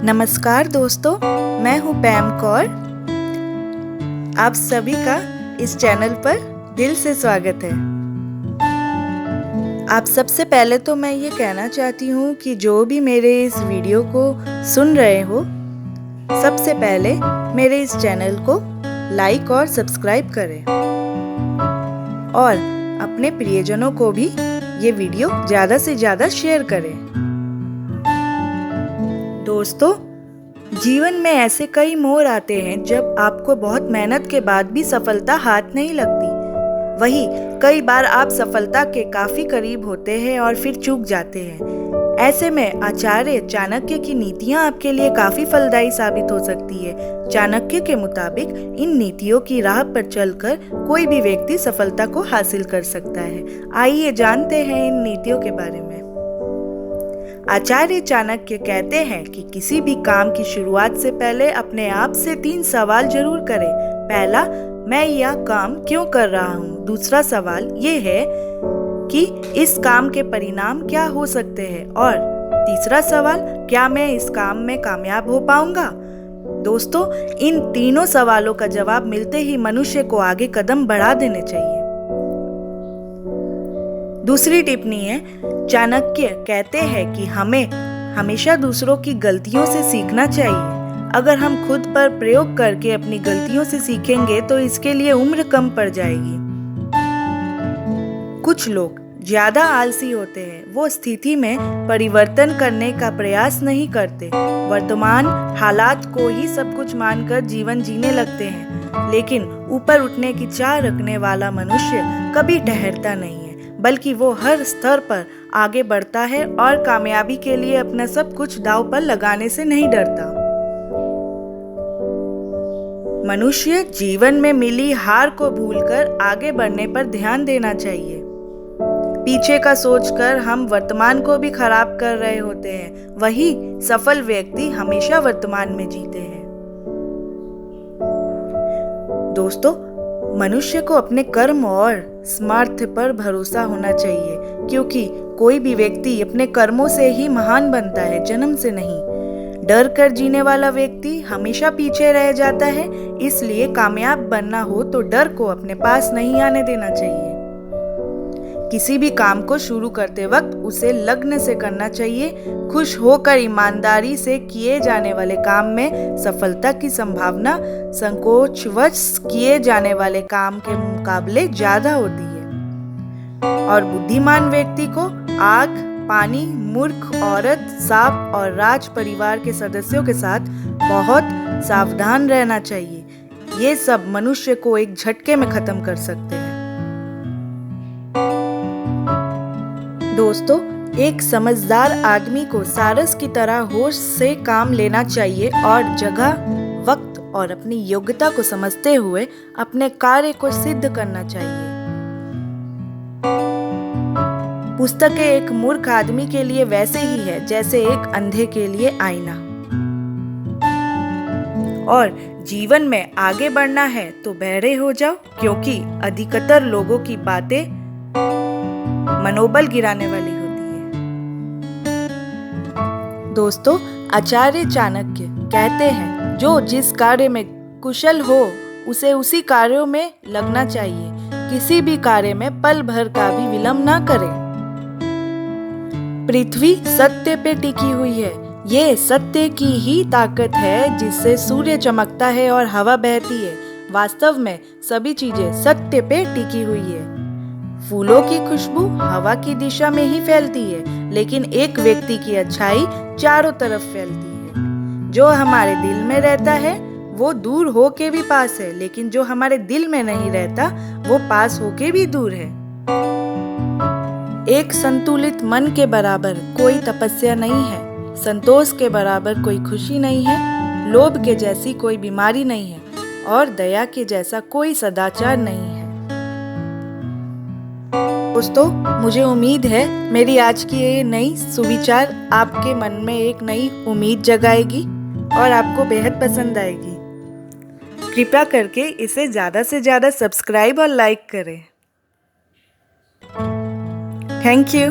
नमस्कार दोस्तों, मैं हूँ पैम कौर। आप सभी का इस चैनल पर दिल से स्वागत है। आप सबसे पहले तो मैं ये कहना चाहती हूँ कि जो भी मेरे इस वीडियो को सुन रहे हो, सबसे पहले मेरे इस चैनल को लाइक और सब्सक्राइब करें और अपने प्रियजनों को भी ये वीडियो ज़्यादा से ज़्यादा शेयर करें। दोस्तों, जीवन में ऐसे कई मोड़ आते हैं जब आपको बहुत मेहनत के बाद भी सफलता हाथ नहीं लगती। वहीं कई बार आप सफलता के काफी करीब होते हैं और फिर चूक जाते हैं। ऐसे में आचार्य चाणक्य की नीतियां आपके लिए काफी फलदायी साबित हो सकती है। चाणक्य के मुताबिक इन नीतियों की राह पर चलकर कोई भी व्यक्ति सफलता को हासिल कर सकता है। आइए जानते हैं इन नीतियों के बारे में। आचार्य चाणक्य कहते हैं कि किसी भी काम की शुरुआत से पहले अपने आप से 3 सवाल जरूर करें। पहला, मैं यह काम क्यों कर रहा हूँ। दूसरा सवाल ये है कि इस काम के परिणाम क्या हो सकते हैं। और तीसरा सवाल, क्या मैं इस काम में कामयाब हो पाऊंगा। दोस्तों, इन तीनों सवालों का जवाब मिलते ही मनुष्य को आगे कदम बढ़ा देने चाहिए। दूसरी टिप्पणी है, चाणक्य कहते हैं कि हमें हमेशा दूसरों की गलतियों से सीखना चाहिए। अगर हम खुद पर प्रयोग करके अपनी गलतियों से सीखेंगे तो इसके लिए उम्र कम पड़ जाएगी। कुछ लोग ज्यादा आलसी होते हैं। वो स्थिति में परिवर्तन करने का प्रयास नहीं करते, वर्तमान हालात को ही सब कुछ मानकर जीवन जीने लगते हैं। लेकिन ऊपर उठने की चाह रखने वाला मनुष्य कभी ठहरता नहीं है, बल्कि वो हर स्तर पर आगे बढ़ता है और कामयाबी के लिए अपना सब कुछ दांव पर लगाने से नहीं डरता। मनुष्य जीवन में मिली हार को भूलकर आगे बढ़ने पर ध्यान देना चाहिए। पीछे का सोचकर हम वर्तमान को भी खराब कर रहे होते हैं। वही सफल व्यक्ति हमेशा वर्तमान में जीते हैं। दोस्तों, मनुष्य को अपने कर्म और सामर्थ्य पर भरोसा होना चाहिए, क्योंकि कोई भी व्यक्ति अपने कर्मों से ही महान बनता है, जन्म से नहीं। डर कर जीने वाला व्यक्ति हमेशा पीछे रह जाता है। इसलिए कामयाब बनना हो तो डर को अपने पास नहीं आने देना चाहिए। किसी भी काम को शुरू करते वक्त उसे लगन से करना चाहिए। खुश होकर ईमानदारी से किए जाने वाले काम में सफलता की संभावना संकोचवश किए जाने वाले काम के मुकाबले ज्यादा होती है। और बुद्धिमान व्यक्ति को आग, पानी, मूर्ख औरत, सांप और राज परिवार के सदस्यों के साथ बहुत सावधान रहना चाहिए। ये सब मनुष्य को एक झटके में खत्म कर सकते हैं। दोस्तों, एक समझदार आदमी को सारस की तरह होश से काम लेना चाहिए और जगह, वक्त और अपनी योग्यता को समझते हुए अपने कार्य को सिद्ध करना चाहिए। पुस्तकें एक मूर्ख आदमी के लिए वैसे ही है जैसे एक अंधे के लिए आईना। और जीवन में आगे बढ़ना है तो बहरे हो जाओ, क्योंकि अधिकतर लोगों की बातें मनोबल गिराने वाली होती है। दोस्तों, आचार्य चाणक्य कहते हैं, जो जिस कार्य में कुशल हो उसे उसी कार्यों में लगना चाहिए। किसी भी कार्य में पल भर का भी विलंब ना करें। पृथ्वी सत्य पे टिकी हुई है। ये सत्य की ही ताकत है जिससे सूर्य चमकता है और हवा बहती है। वास्तव में सभी चीजें सत्य पे टिकी हुई है। फूलों की खुशबू हवा की दिशा में ही फैलती है, लेकिन एक व्यक्ति की अच्छाई चारों तरफ फैलती है। जो हमारे दिल में रहता है वो दूर होके भी पास है, लेकिन जो हमारे दिल में नहीं रहता वो पास होके भी दूर है। एक संतुलित मन के बराबर कोई तपस्या नहीं है, संतोष के बराबर कोई खुशी नहीं है, लोभ के जैसी कोई बीमारी नहीं है और दया के जैसा कोई सदाचार नहीं है। दोस्तों, मुझे उम्मीद है मेरी आज की ये नई सुविचार आपके मन में एक नई उम्मीद जगाएगी और आपको बेहद पसंद आएगी। कृपया करके इसे ज़्यादा से ज़्यादा सब्सक्राइब और लाइक करें। Thank you.